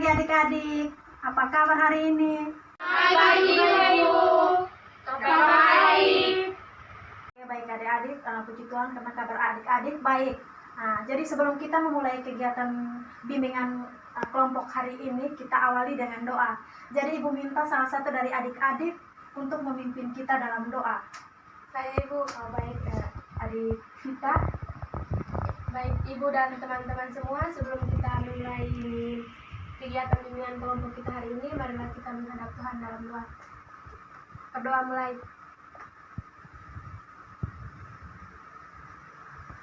pagi adik-adik. Apa kabar hari ini? Baik, Ibu. Kabar baik. Oke, baik adik-adik. Puji Tuhan karena kabar adik-adik baik. Jadi sebelum kita memulai kegiatan bimbingan kelompok hari ini, kita awali dengan doa. Jadi Ibu minta salah satu dari adik-adik untuk memimpin kita dalam doa. Saya Ibu. Baik, adik kita. Baik Ibu dan teman-teman semua, sebelum kita mulai kegiatan bimbingan kelompok kita hari ini, marilah kita menghadap Tuhan dalam doa. Berdoa mulai.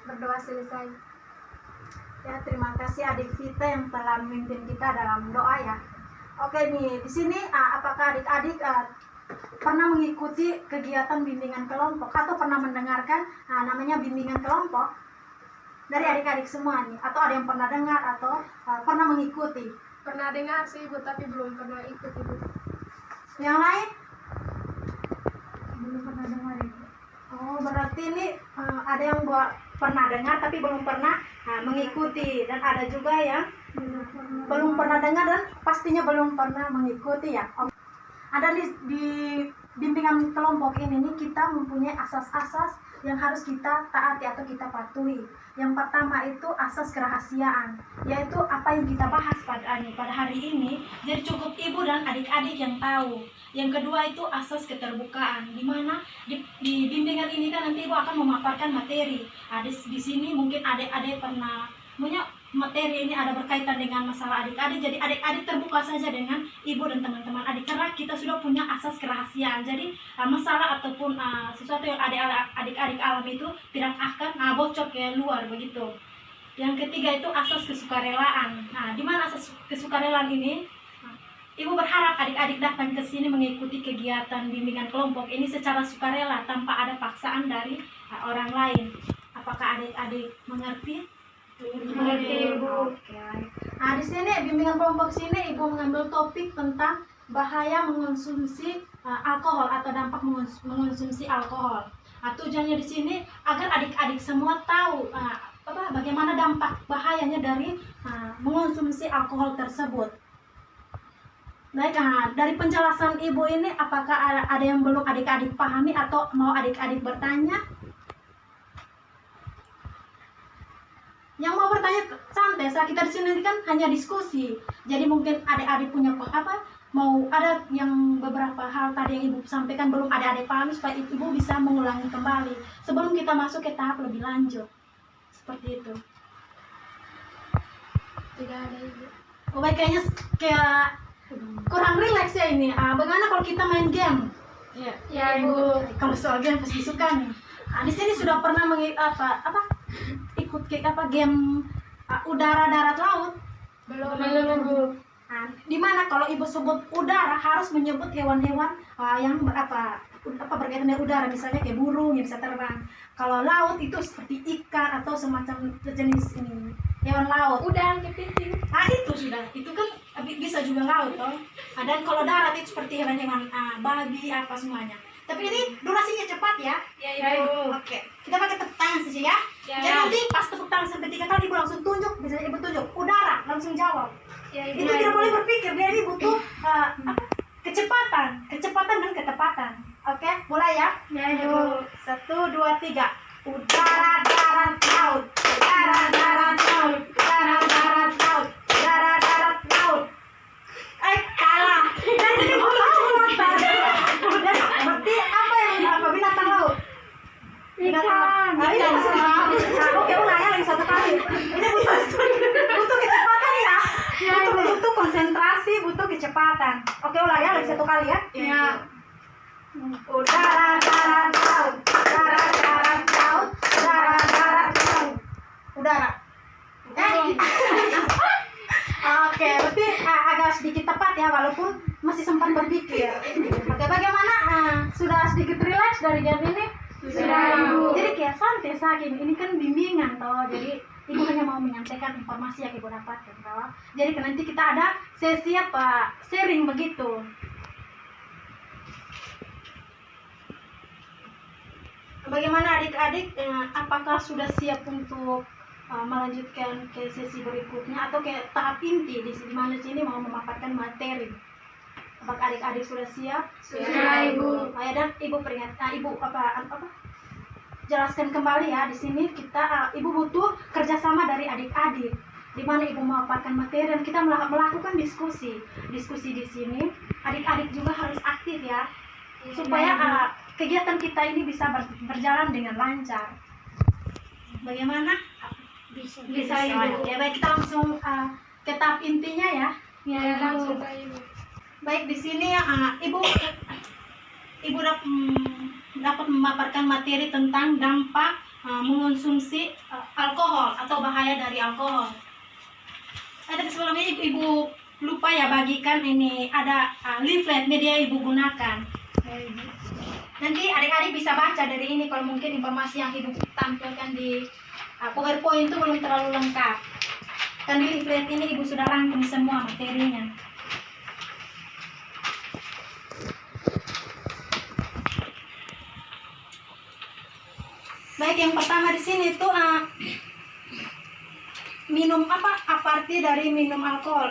Berdoa selesai. Ya, terima kasih adik kita yang telah memimpin kita dalam doa ya. Oke nih, di sini apakah adik-adik pernah mengikuti kegiatan bimbingan kelompok atau pernah mendengarkan namanya bimbingan kelompok dari adik-adik semua nih? Atau ada yang pernah dengar atau pernah mengikuti? Pernah dengar sih Ibu, tapi belum pernah ikut Ibu. Yang lain? Belum pernah dengar Ibu. Oh, berarti ini ada yang pernah dengar tapi belum pernah mengikuti, dan ada juga yang belum pernah dengar dan pastinya belum pernah mengikuti ya. Ada di bimbingan kelompok ini nih, kita mempunyai asas-asas yang harus kita taati atau kita patuhi. Yang pertama itu asas kerahasiaan, yaitu apa yang kita bahas pada hari ini, jadi cukup ibu dan adik-adik yang tahu. Yang kedua itu asas keterbukaan, di mana di bimbingan ini kan nanti ibu akan memaparkan materi. Di sini mungkin adik-adik pernah punya materi ini ada berkaitan dengan masalah adik-adik, jadi adik-adik terbuka saja dengan ibu dan teman-teman adik, karena kita sudah punya asas kerahasiaan. Jadi masalah ataupun sesuatu yang adik-adik alami itu tidak akan bocor ke luar begitu. Yang ketiga itu asas kesukarelaan. Di mana asas kesukarelaan ini? Ibu berharap adik-adik datang ke sini mengikuti kegiatan bimbingan kelompok ini secara sukarela tanpa ada paksaan dari orang lain. Apakah adik-adik mengerti? Mengerti Ibu. Oke. Di sini bimbingan kelompok sini ibu mengambil topik tentang bahaya mengonsumsi alkohol atau dampak mengonsumsi alkohol. Tujuannya di sini agar adik-adik semua tahu bagaimana dampak bahayanya dari mengonsumsi alkohol tersebut. Baik, dari penjelasan ibu ini apakah ada yang belum adik-adik pahami atau mau adik-adik bertanya? Yang mau bertanya santai, kita di sini kan hanya diskusi. Jadi mungkin adik-adik punya mau ada yang beberapa hal tadi yang ibu sampaikan belum adik-adik pahami, supaya ibu bisa mengulangi kembali sebelum kita masuk ke tahap lebih lanjut. Seperti itu. Tidak ada Ibu. Baik, kayaknya kayak kurang rileks ya ini. Bagaimana kalau kita main game? Ya Ibu. Kalau soal game pasti suka nih. Di sini sudah pernah ikut game udara darat laut? Belum Ibu. Di mana kalau ibu sebut udara harus menyebut hewan-hewan yang berkaitan dengan udara, misalnya kayak burung yang bisa terbang. Kalau laut itu seperti ikan atau semacam jenis ini hewan laut. Udang, kepiting. Itu sudah, itu kan bisa juga laut toh. Dan kalau darat itu seperti hewan-hewan babi apa semuanya. Tapi ini durasinya cepat ya. Ya Ibu. Oke, kita pakai tepuk tangan saja ya. Jadi nanti pas tepuk tangan sampai 3 kali ibu langsung tunjuk, misalnya ibu tunjuk udara, langsung jawab. Ya Ibu. Itu tidak boleh berpikir, dia ini butuh kecepatan dan ketepatan. Oke, mulai ya. Ya Ibu. 1, 2, 3. Udara darat laut, udara darat laut, udara darat laut, udara darat laut. Kalah. Jadi berarti apa yang binatang laut? Ikan. Oke, ulang ya lagi 1 kali. Ini butuh kecepatan ya. Butuh konsentrasi, butuh kecepatan. Oke, ulang ya lagi 1 kali ya. Ya. Udara darat laut, udara darat laut, udara darat laut. Udara. Oke, berarti agak sedikit tepat ya, walaupun masih sempat berpikir. Oke, bagaimana? Sudah sedikit relax dari game ini? Sudah, Ibu. Jadi kayak santai saja, ini kan bimbingan toh. Jadi ibu hanya mau menyampaikan informasi yang ibu dapatkan toh. Jadi nanti kita ada sesi sharing begitu. Bagaimana adik-adik? Apakah sudah siap untuk melanjutkan ke sesi berikutnya atau ke tahap inti di mana sini mau memaparkan materi. Apakah adik-adik sudah siap? Sudah, Ibu. Dan Ibu Ibu jelaskan kembali ya, di sini kita Ibu butuh kerjasama dari adik-adik, di mana Ibu memaparkan materi dan kita melakukan diskusi di sini. Adik-adik juga harus aktif ya, supaya kegiatan kita ini bisa berjalan dengan lancar. Bagaimana? Bisa Ibu. Ya baik, kita langsung ke tahap intinya ya. Ya, langsung ke Ibu. Baik, di sini Ibu dapat memaparkan materi tentang dampak mengonsumsi alkohol atau bahaya dari alkohol. Tapi sebelumnya Ibu lupa ya bagikan ini ada leaflet media Ibu gunakan. Nanti adik-adik bisa baca dari ini kalau mungkin informasi yang Ibu tampilkan di PowerPoint itu belum terlalu lengkap. Kan di leaflet ini Ibu sudah rangkum semua materinya. Baik, yang pertama di sini itu minum arti dari minum alkohol.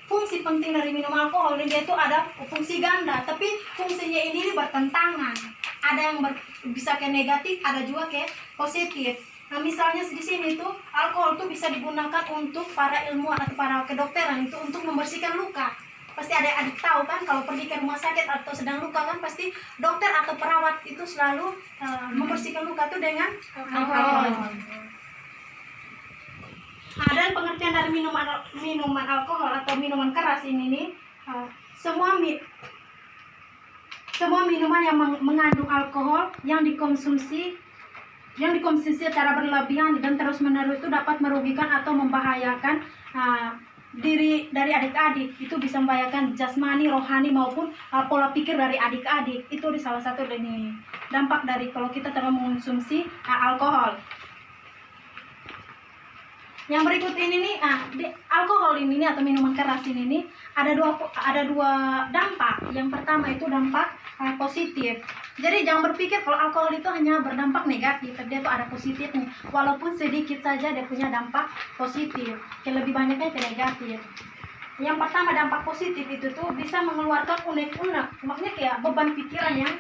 Fungsi penting dari minum alkohol, dia itu ada fungsi ganda, tapi fungsinya ini bertentangan. Ada yang bisa ke negatif, ada juga ke positif. Nah, misalnya di sini tuh alkohol tuh bisa digunakan untuk para ilmuwan atau para kedokteran itu untuk membersihkan luka. Pasti adik-adik tahu kan, kalau pergi ke rumah sakit atau sedang luka kan pasti dokter atau perawat itu selalu membersihkan luka itu dengan alkohol. Dan pengertian dari minuman alkohol atau minuman keras ini nih, semua minuman yang mengandung alkohol yang dikonsumsi secara berlebihan dan terus-menerus itu dapat merugikan atau membahayakan diri dari adik-adik. Itu bisa membahayakan jasmani, rohani maupun pola pikir dari adik-adik. Itu di salah satu dari dampak dari kalau kita terlalu mengonsumsi alkohol. Yang berikut ini nih, alkohol ini atau minuman keras ini nih ada dua dampak. Yang pertama itu dampak positif. Jadi jangan berpikir kalau alkohol itu hanya berdampak negatif, tapi dia tuh ada positifnya. Walaupun sedikit saja dia punya dampak positif, lebih banyaknya ke negatif. Yang pertama dampak positif itu tuh bisa mengeluarkan unek-unek, maksudnya kayak beban pikiran yang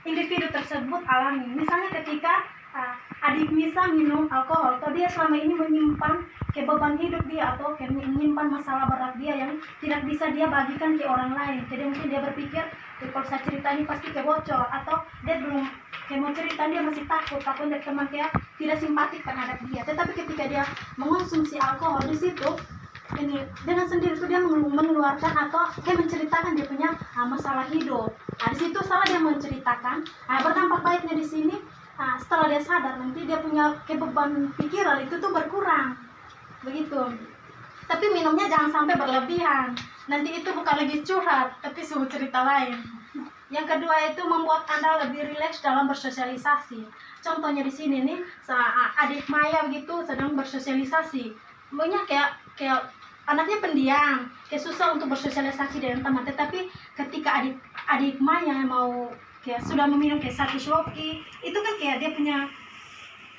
individu tersebut alami. Misalnya ketika adik Misa minum alkohol, atau dia selama ini menyimpan ke beban hidup dia atau menyimpan masalah berat dia yang tidak bisa dia bagikan ke orang lain. Jadi mungkin dia berpikir kalau saya cerita ini pasti kebocor, atau dia belum mau cerita, dia masih takut dari teman dia tidak simpatik terhadap dia. Tetapi ketika dia mengonsumsi alkohol, di situ ini dengan sendiri itu dia mengeluarkan atau menceritakan dia punya masalah hidup. Di situ salah dia menceritakan, berdampak baiknya di sini. Setelah dia sadar nanti dia punya beban pikiran itu tuh berkurang begitu. Tapi minumnya jangan sampai berlebihan, nanti itu bukan lagi curhat tapi semua cerita lain. Yang kedua itu membuat Anda lebih rileks dalam bersosialisasi. Contohnya di sini nih, adik Maya begitu sedang bersosialisasi, maunya kayak anaknya pendiam, kayak susah untuk bersosialisasi dengan teman. Tetapi ketika adik Maya mau sudah meminum satu sloki, itu kan dia punya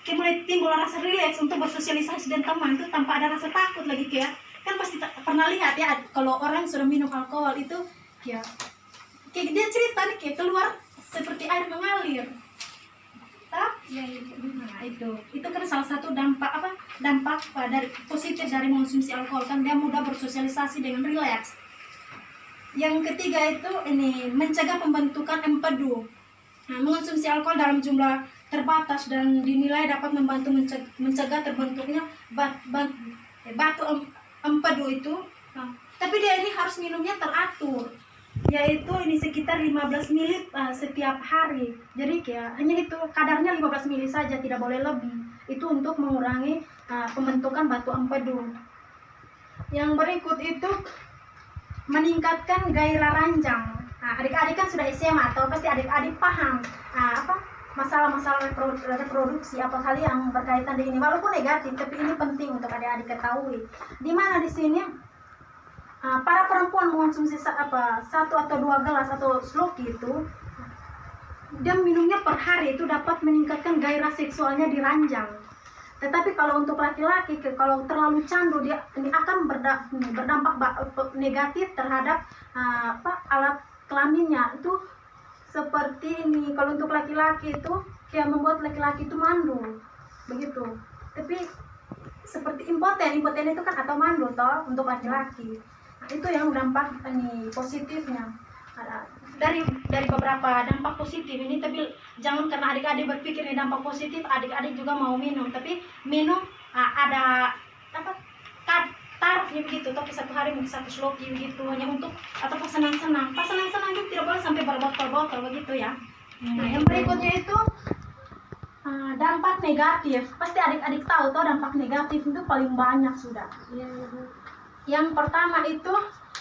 mulai timbul rasa rileks untuk bersosialisasi dengan teman itu tanpa ada rasa takut lagi. Kan pasti pernah lihat ya, kalau orang sudah minum alkohol itu dia cerita nih keluar seperti air mengalir. Itu kan salah satu dampak dari positif dari mengonsumsi alkohol, kan dia mudah bersosialisasi dengan rileks. Yang ketiga itu mencegah pembentukan empedu. Mengonsumsi alkohol dalam jumlah terbatas dan dinilai dapat membantu mencegah terbentuknya batu empedu itu. Tapi dia ini harus minumnya teratur, yaitu sekitar 15 ml setiap hari. Jadi hanya itu kadarnya 15 ml saja, tidak boleh lebih. Itu untuk mengurangi pembentukan batu empedu. Yang berikut itu meningkatkan gairah ranjang. Adik-adik kan sudah SMA atau pasti adik-adik paham masalah-masalah reproduksi, apa kali yang berkaitan dengan ini, walaupun negatif tapi ini penting untuk adik-adik ketahui. Di mana di sini para perempuan mengonsumsi satu atau dua gelas atau sloki itu, dia minumnya per hari itu dapat meningkatkan gairah seksualnya di ranjang. Tetapi kalau untuk laki-laki, kalau terlalu candu dia ini akan berdampak negatif terhadap alat kelaminnya. Itu seperti ini, kalau untuk laki-laki itu kayak membuat laki-laki itu mandul begitu. Tapi seperti impoten itu kan atau mandul toh untuk laki-laki. Nah, itu yang dampak ini positifnya. Dari beberapa dampak positif ini, tapi jangan karena adik-adik berpikir ini dampak positif adik-adik juga mau minum, tapi minum ada tarifnya begitu, tapi satu hari mungkin 1 sloki begitu, hanya untuk atau pas senang-senang itu tidak boleh sampai berbotol-botol begitu ya. Nah, yang berikutnya itu dampak negatif. Pasti adik-adik tahu toh dampak negatif itu paling banyak sudah. Yang pertama itu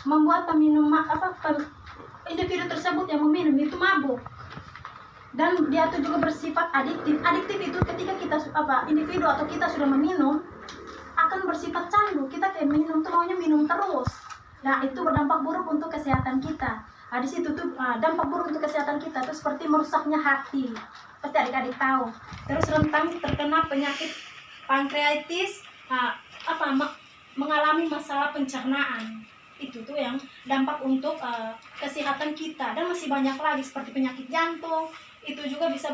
membuat peminum individu tersebut yang meminum itu mabuk, dan dia itu juga bersifat adiktif. Adiktif itu ketika kita individu atau kita sudah meminum akan bersifat candu, kita kayak minum tuh maunya minum terus. Nah, itu berdampak buruk untuk kesehatan kita. Nah, di situ tuh dampak buruk untuk kesehatan kita itu seperti merusaknya hati, pasti adik-adik tahu. Terus rentan terkena penyakit pankreatis, mengalami masalah pencernaan. Itu tuh yang dampak untuk kesehatan kita. Dan masih banyak lagi seperti penyakit jantung. Itu juga bisa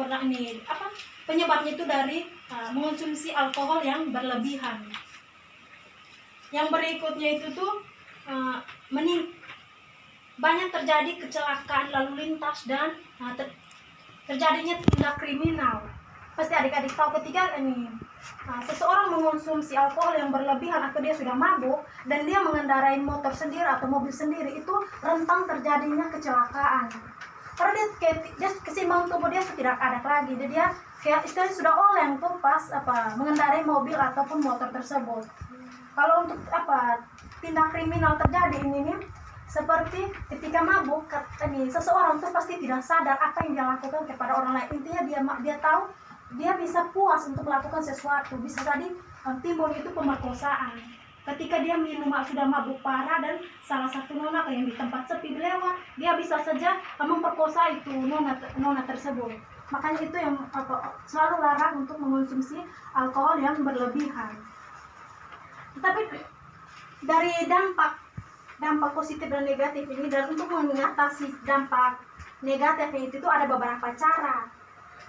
penyebabnya itu dari mengonsumsi alkohol yang berlebihan. Yang berikutnya itu tuh banyak terjadi kecelakaan lalu lintas dan terjadinya tindak kriminal. Pasti adik-adik tahu ketika seseorang mengonsumsi alkohol yang berlebihan atau dia sudah mabuk dan dia mengendarai motor sendiri atau mobil sendiri, itu rentan terjadinya kecelakaan. Karena dia keseimbangan tubuh dia tidak ada lagi, jadi dia kayak istilahnya sudah oleng tuh pas mengendarai mobil ataupun motor tersebut. Kalau untuk tindak kriminal terjadi ini nih, seperti ketika mabuk seseorang tuh pasti tidak sadar apa yang dia lakukan kepada orang lain. Intinya dia tahu dia bisa puas untuk melakukan sesuatu, bisa tadi timbul itu pemerkosaan. Ketika dia minum sudah mabuk parah dan salah satu nona yang di tempat sepi lewat, dia bisa saja memperkosa itu nona tersebut. Makanya itu yang selalu larang untuk mengonsumsi alkohol yang berlebihan. Tapi dari dampak positif dan negatif ini, dan untuk mengatasi dampak negatifnya itu ada beberapa cara,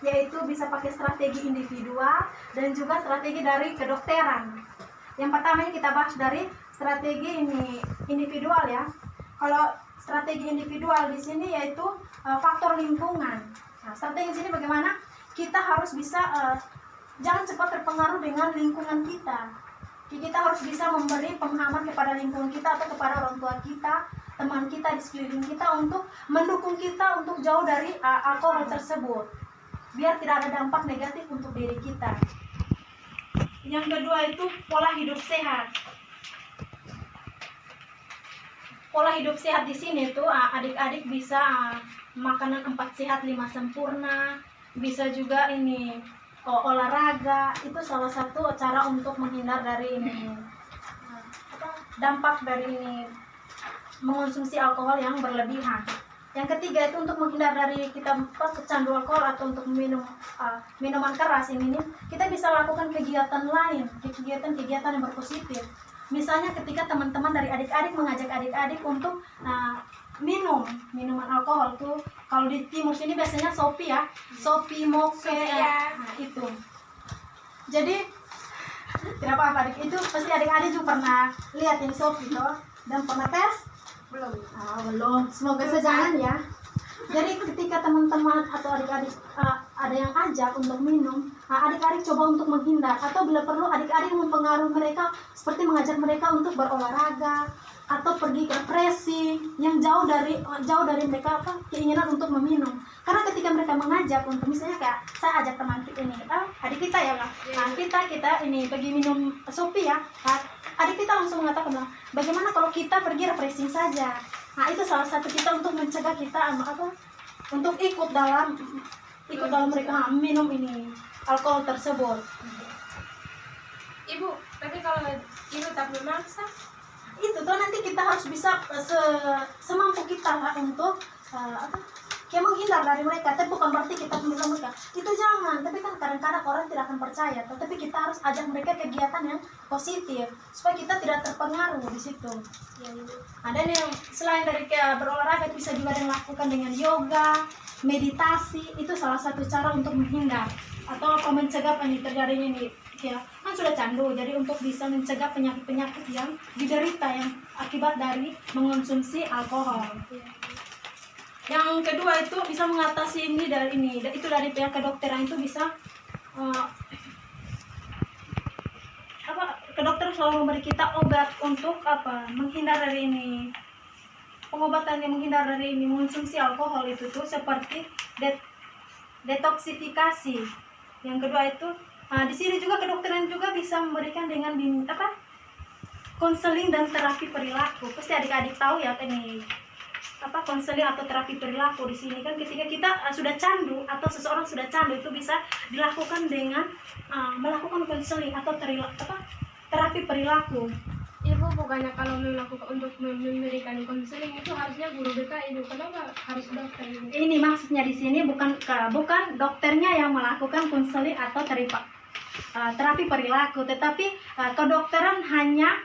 yaitu bisa pakai strategi individual dan juga strategi dari kedokteran. Yang pertama ini kita bahas dari strategi individual ya. Kalau strategi individual di sini yaitu faktor lingkungan. Nah, strategi di sini bagaimana? Kita harus bisa jangan cepat terpengaruh dengan lingkungan kita. Kita harus bisa memberi pemahaman kepada lingkungan kita atau kepada orang tua kita, teman kita di sekeliling kita, untuk mendukung kita untuk jauh dari alkohol tersebut, biar tidak ada dampak negatif untuk diri kita. Yang kedua itu pola hidup sehat. Pola hidup sehat di sini tuh adik-adik bisa makanan 4 sehat 5 sempurna, bisa juga olahraga. Itu salah satu cara untuk menghindar dari dampak dari mengonsumsi alkohol yang berlebihan. Yang ketiga itu untuk menghindar dari kita pecandu alkohol atau untuk minum minuman keras ini, kita bisa lakukan kegiatan lain, kegiatan yang berpositif. Misalnya ketika teman-teman dari adik-adik mengajak adik-adik untuk minum minuman alkohol tuh, kalau di timur sini biasanya sopi ya, sopi moke ya. Nah itu, jadi tidak apa-apa, itu pasti adik-adik juga pernah lihat ini sopi toh, dan pernah tes? Belum. Semoga sejalan ya. Jadi ketika teman-teman atau adik-adik ada yang ajak untuk minum, adik-adik coba untuk menghindar, atau bila perlu adik-adik mempengaruhi mereka, seperti mengajak mereka untuk berolahraga atau pergi ke refreshing yang jauh dari mereka keinginan untuk meminum. Karena ketika mereka mengajak untuk, misalnya kayak saya ajak teman ini, adik kita ya lah, kita ini pergi minum sopi ya, adik kita langsung mengatakan, bagaimana kalau kita pergi refreshing saja. Nah itu salah satu kita untuk mencegah kita untuk ikut dalam mereka minum alkohol tersebut. Ibu, tapi kalau ibu tak memaksa, itu tuh nanti kita harus bisa semampu kita lah untuk kayak menghindar dari mereka. Tapi bukan berarti kita bilang mereka itu jangan, tapi kan kadang-kadang orang tidak akan percaya. Tetapi kita harus ajak mereka kegiatan yang positif supaya kita tidak terpengaruh di situ. Ada yang selain dari kayak berolahraga bisa juga dilakukan dengan yoga, meditasi. Itu salah satu cara untuk menghindar atau mencegah terjadi ini ya, kan sudah candu, jadi untuk bisa mencegah penyakit-penyakit yang diderita yang akibat dari mengonsumsi alkohol. Yang kedua itu bisa mengatasi ini itu dari pihak kedokteran itu bisa kedokter selalu memberi kita obat untuk menghindar dari ini, pengobatan yang menghindar dari ini mengonsumsi alkohol itu tuh seperti detoksifikasi. Yang kedua itu di sini juga kedokteran juga bisa memberikan dengan konseling dan terapi perilaku. Pasti adik-adik tahu ya ini konseling atau terapi perilaku. Di sini kan ketika kita sudah candu atau seseorang sudah candu itu bisa dilakukan dengan melakukan konseling atau terapi perilaku. Ibu bukannya kalau melakukan untuk memberikan konseling itu harusnya guru BK Ibu, kenapa harus dokter Ibu? Ini maksudnya di sini bukan dokternya yang melakukan konseling atau terapi perilaku, tetapi kedokteran hanya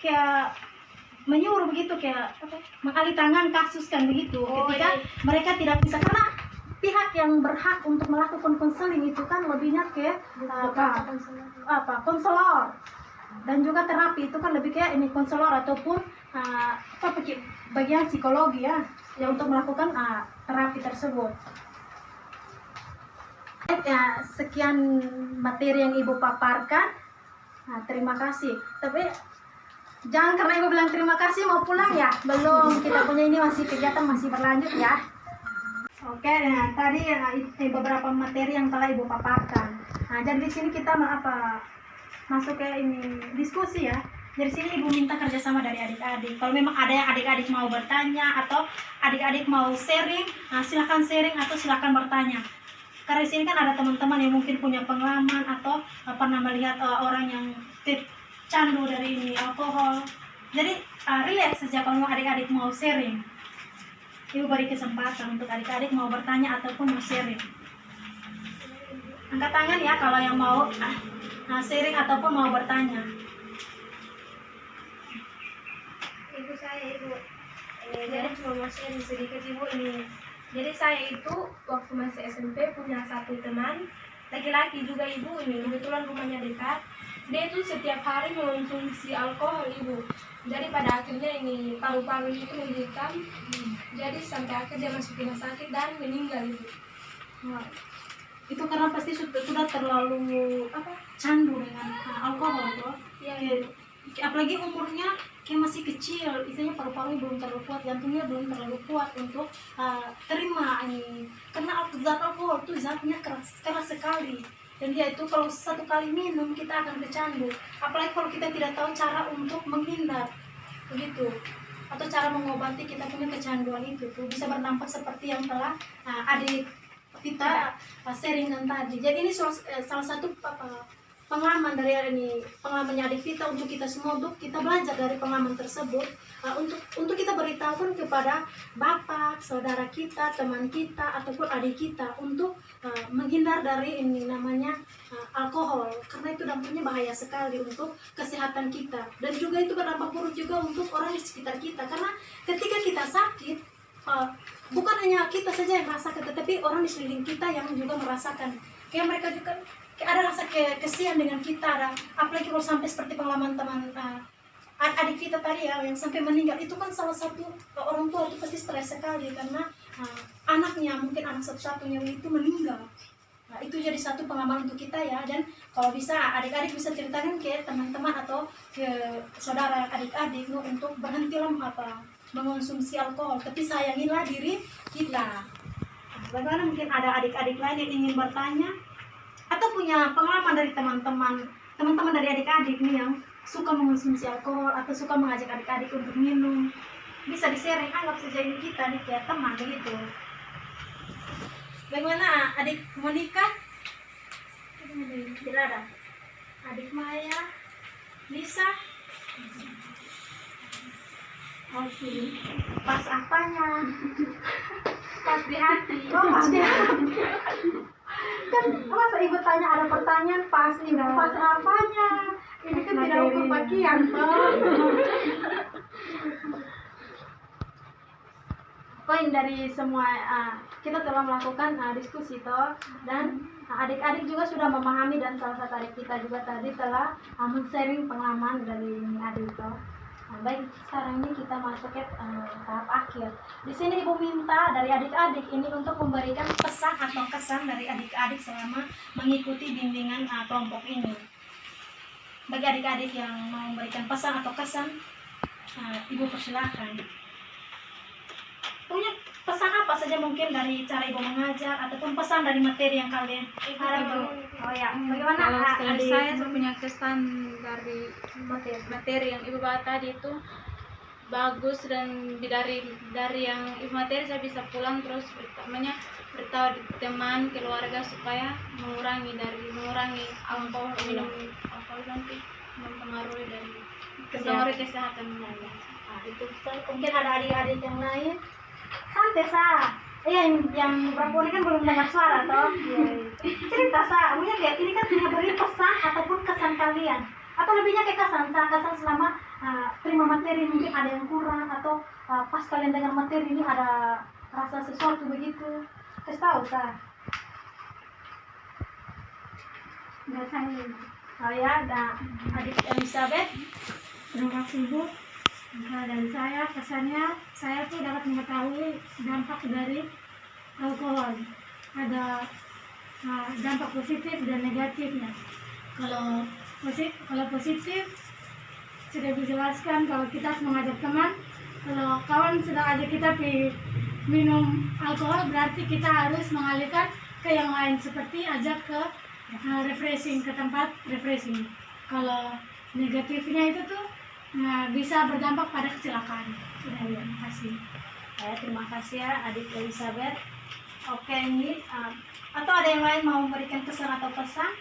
kayak menyuruh begitu, kayak mengalih tangan kasus kan begitu. Ketika mereka tidak bisa, karena pihak yang berhak untuk melakukan konseling itu kan lebihnya ke konselor. Dan juga terapi itu kan lebih kayak ini konselor ataupun bagian psikologi ya untuk melakukan terapi tersebut. Ya, sekian materi yang Ibu paparkan. Terima kasih. Tapi jangan karena Ibu bilang terima kasih mau pulang ya. Belum, kita punya ini masih kegiatan masih berlanjut ya. Oke, nah tadi beberapa materi yang telah Ibu paparkan. Jadi di sini kita masuk ke ini diskusi ya. Dari sini Ibu minta kerjasama dari adik-adik. Kalau memang ada yang adik-adik mau bertanya atau adik-adik mau sharing, silakan sharing atau silakan bertanya. Karena di sini kan ada teman-teman yang mungkin punya pengalaman atau pernah melihat orang yang candu dari ini alkohol. Jadi relax saja kalau adik-adik mau sharing. Ibu beri kesempatan untuk adik-adik mau bertanya ataupun mau sharing. Angkat tangan ya kalau yang mau sharing ataupun mau bertanya. Ibu jadi cuma mau sharing sedikit Ibu ini. Jadi saya itu waktu masih SMP punya satu teman laki-laki juga Ibu ini, kebetulan rumahnya dekat. Dia itu setiap hari mengonsumsi alkohol Ibu. Jadi pada akhirnya ini paru-paru itu menghitam. Jadi sampai akhirnya dia masuk rumah sakit dan meninggal Ibu. Itu karena pasti sudah terlalu candu dengan alkohol toh. Ya, apalagi umurnya kayak masih kecil, istilahnya paru-paru belum terlalu kuat, jantungnya belum terlalu kuat untuk terima ini. Karena zat alkohol itu zatnya keras sekali. Dan dia itu kalau satu kali minum kita akan kecandu. Apalagi kalau kita tidak tahu cara untuk menghindar, begitu. Atau cara mengobati kita punya kecanduan itu tuh bisa berdampak seperti yang telah adik kita sharingkan tadi. Jadi ini salah satu pengalaman dari pengalamannya adik kita untuk kita semua, untuk kita belajar dari pengalaman tersebut, untuk kita beritahukan kepada bapak, saudara kita, teman kita ataupun adik kita untuk menghindar dari ini namanya alkohol, karena itu dampaknya bahaya sekali untuk kesehatan kita dan juga itu berdampak buruk juga untuk orang di sekitar kita, karena ketika kita sakit bukan hanya kita saja yang merasakan, tetapi orang di sekeliling kita yang juga merasakan. Kayak mereka juga ada rasa kesian dengan kita, apalagi kalau sampai seperti pengalaman teman adik kita tadi ya yang sampai meninggal. Itu kan salah satu orang tua itu pasti stres sekali karena anaknya, mungkin anak satu-satunya itu meninggal. Itu jadi satu pengalaman untuk kita ya. Dan kalau bisa adik-adik bisa ceritakan ke teman-teman atau ke saudara adik-adik untuk berhentilah mengonsumsi alkohol, tapi sayangilah diri kita. Bagaimana mungkin ada adik-adik lain yang ingin bertanya atau punya pengalaman dari teman-teman dari adik-adik nih yang suka mengonsumsi alkohol atau suka mengajak adik-adik untuk minum, bisa di-sharing, anggap saja ini kita nih kayak teman begitu. Bagaimana adik Monica? Tidak ada. Adik Maya, Lisa. Pas apanya? Pas di hati. Oh, pas dia. Kan masa ibu tanya ada pertanyaan pas ibu pas apanya? Ini kan tidak ukur bagian toh. Poin dari semua kita telah melakukan diskusi toh, dan adik-adik juga sudah memahami, dan salah satu adik kita juga tadi telah men-sharing pengalaman dari ini adik toh. Baik, sekarang ini kita masuk ke tahap akhir. Di sini ibu minta dari adik-adik ini untuk memberikan pesan atau kesan dari adik-adik selama mengikuti bimbingan kelompok ini. Bagi adik-adik yang mau memberikan pesan atau kesan, ibu persilakan. Punya pesan apa saja mungkin dari cara ibu mengajar ataupun pesan dari materi yang kalian harapkan. Oh ya, bagaimana Kalau dari adik? saya punya kesan dari materi yang ibu bawa tadi itu bagus, dan dari yang ibu materi saya bisa pulang terus bertahu di teman keluarga supaya mengurangi alkohol, minum alkohol nanti mempengaruhi kesehatan saya. Itu mungkin ada adik-adik yang lain. Santai sa. Yang berapa ini kan belum dengar suara toh. Cerita sa. Mungkin lihat ini kan hanya beri pesan ataupun kesan kalian. Atau lebihnya kayak kesan selama terima materi, mungkin ada yang kurang, atau pas kalian dengar materi ini ada rasa sesuatu begitu. Kasih tahu sa. Nggak saya. Oh ya, ada adik Elizabeth. Terima kasih Bu. Dari saya kesannya, saya tuh dapat mengetahui dampak dari alkohol. Ada dampak positif dan negatifnya. Kalau positif sudah dijelaskan kalau kita harus mengajak teman. Kalau kawan sudah ajak kita minum alkohol, berarti kita harus mengalihkan ke yang lain, seperti ajak ke refreshing, ke tempat refreshing. Kalau negatifnya itu tuh bisa berdampak pada kecelakaan. Sudah ya, terima kasih. Terima kasih ya adik Elizabeth. Oke, ini atau ada yang lain mau memberikan pesan atau pesan?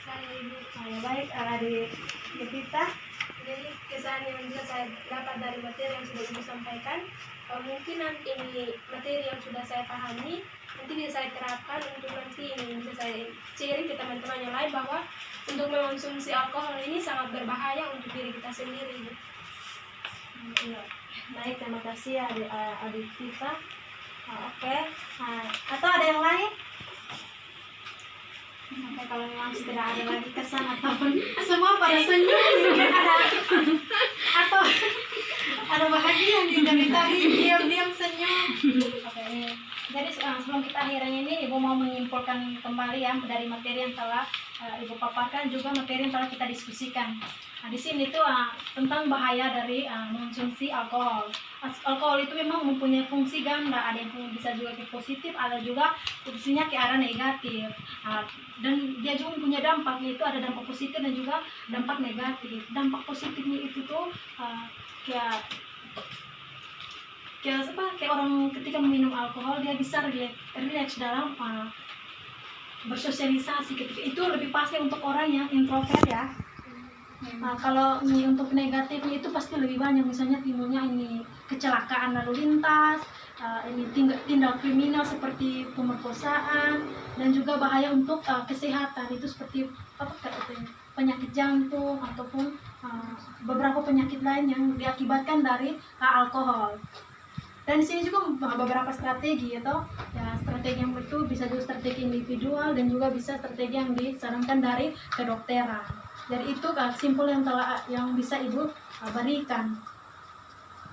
Saya ibu. Baik, adik Yevita. Jadi kesan yang bisa saya dapat dari materi yang sudah ibu sampaikan, mungkin nanti ini materi yang sudah saya pahami nanti bisa saya terapkan untuk nanti ini bisa saya sharing ke teman-teman yang lain bahwa untuk mengonsumsi alkohol ini sangat berbahaya untuk diri kita sendiri. Baik, terima kasih ya adik kita. Oke, atau ada yang lain? Oke, kalau memang tidak ada lagi kesan ataupun semua pada senyum, mungkin ada atau ada bahagia nih dari tadi diam-diam senyum. Oke, ini. Jadi sebelum kita akhirnya ini, ibu mau menyimpulkan kembali ya dari materi yang telah ibu paparkan, juga materi yang telah kita diskusikan. Di sini tuh tentang bahaya dari mengonsumsi alkohol. Alkohol itu memang mempunyai fungsi ganda, ada yang bisa juga ke positif, ada juga fungsinya ke arah negatif. Dan dia juga punya dampak, yaitu ada dampak positif dan juga dampak negatif. Dampak positifnya itu tuh kayak orang ketika meminum alkohol dia bisa relax dalam bersosialisasi ketika itu, lebih pasti untuk orang yang introvert ya. Kalau ini untuk negatifnya itu pasti lebih banyak, misalnya timbulnya ini kecelakaan lalu lintas, ini tindak kriminal seperti pemerkosaan, dan juga bahaya untuk kesehatan itu seperti penyakit jantung ataupun beberapa penyakit lain yang diakibatkan dari alkohol. Dan di sini juga beberapa strategi ya, strategi yang betul bisa juga strategi individual dan juga bisa strategi yang disarankan dari kedokteran. Jadi itu kesimpulan yang bisa ibu berikan.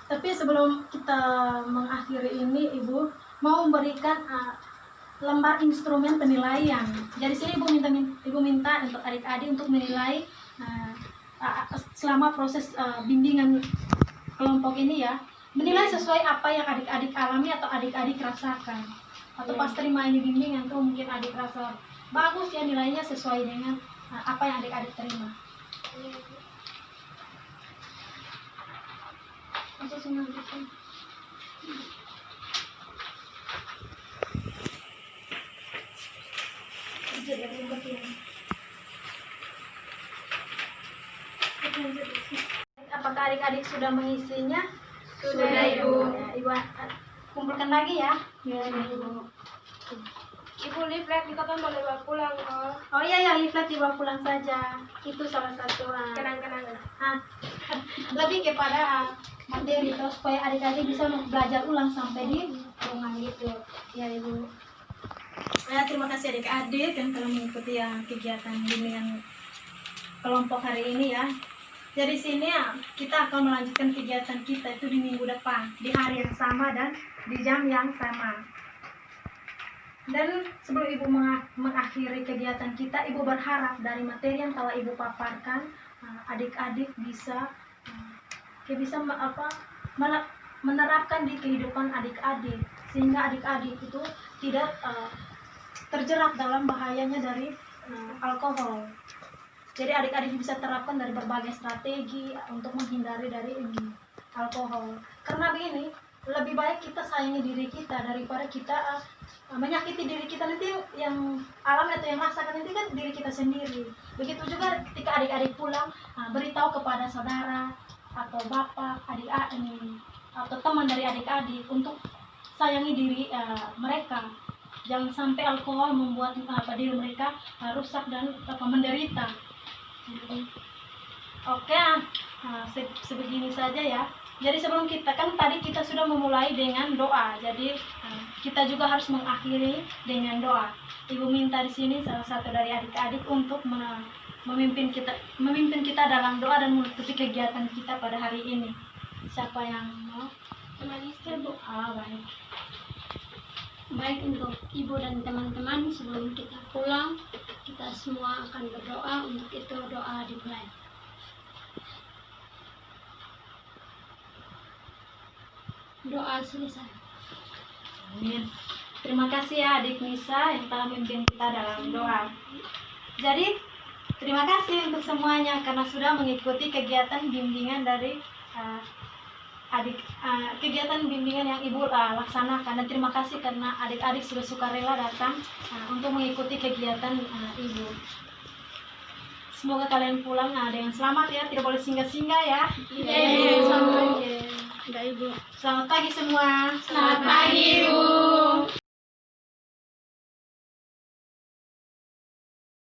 Tapi sebelum kita mengakhiri ini, ibu mau memberikan lembar instrumen penilaian. Jadi sini ibu minta untuk adik-adik untuk menilai selama proses bimbingan kelompok ini ya. Menilai sesuai apa yang adik-adik alami atau adik-adik rasakan. Atau pas terima ini bimbingan tuh mungkin adik rasa bagus ya, nilainya sesuai dengan apa yang adik-adik terima. Masuk sini. Apa apakah adik-adik sudah mengisinya? Sudah, Ibu. Ya, Ibu kumpulkan lagi ya. Ibu leaflet kita kan boleh bawa pulang kok. Oh iya ya, leaflet dibawa pulang saja. Itu salah satu Kenang-kenangan. lebih kepada materi terus supaya adik-adik bisa belajar ulang sampai di rumah gitu. Ya Ibu. Ya, terima kasih adik-adik yang telah mengikuti ya kegiatan bimbingan kelompok hari ini ya. Jadi sini ya kita akan melanjutkan kegiatan kita itu di minggu depan, di hari yang sama dan di jam yang sama. Dan sebelum Ibu mengakhiri kegiatan kita, Ibu berharap dari materi yang telah Ibu paparkan, adik-adik bisa menerapkan di kehidupan adik-adik, sehingga adik-adik itu tidak terjerat dalam bahayanya dari alkohol. Jadi adik-adik bisa terapkan dari berbagai strategi untuk menghindari dari alkohol. Karena begini, lebih baik kita sayangi diri kita daripada kita menyakiti diri kita, nanti yang alami atau yang rasakan nanti kan diri kita sendiri. Begitu juga ketika adik-adik pulang, beritahu kepada saudara atau bapak, adik-adik atau teman dari adik-adik untuk sayangi diri mereka. Jangan sampai alkohol membuat diri mereka rusak dan menderita. Oke, sebegini saja ya. Jadi sebelum kita kan tadi kita sudah memulai dengan doa. Jadi kita juga harus mengakhiri dengan doa. Ibu minta di sini salah satu dari adik-adik untuk memimpin kita dalam doa dan menutupi kegiatan kita pada hari ini. Siapa yang mau? Teman-teman, Bu. Baik. Baik, untuk Ibu dan teman-teman, sebelum kita pulang, kita semua akan berdoa. Untuk itu doa dimulai. Doa selesai. Amin. Terima kasih ya adik Nisa yang telah memimpin kita dalam doa. Jadi terima kasih untuk semuanya karena sudah mengikuti kegiatan bimbingan dari kegiatan bimbingan yang Ibu laksanakan. Dan terima kasih karena adik-adik sudah sukarela datang untuk mengikuti kegiatan Ibu. Semoga kalian pulang dengan selamat ya, tidak boleh singgah-singgah ya. Selamat pagi, Ibu. Selamat pagi semua. Selamat pagi, Ibu.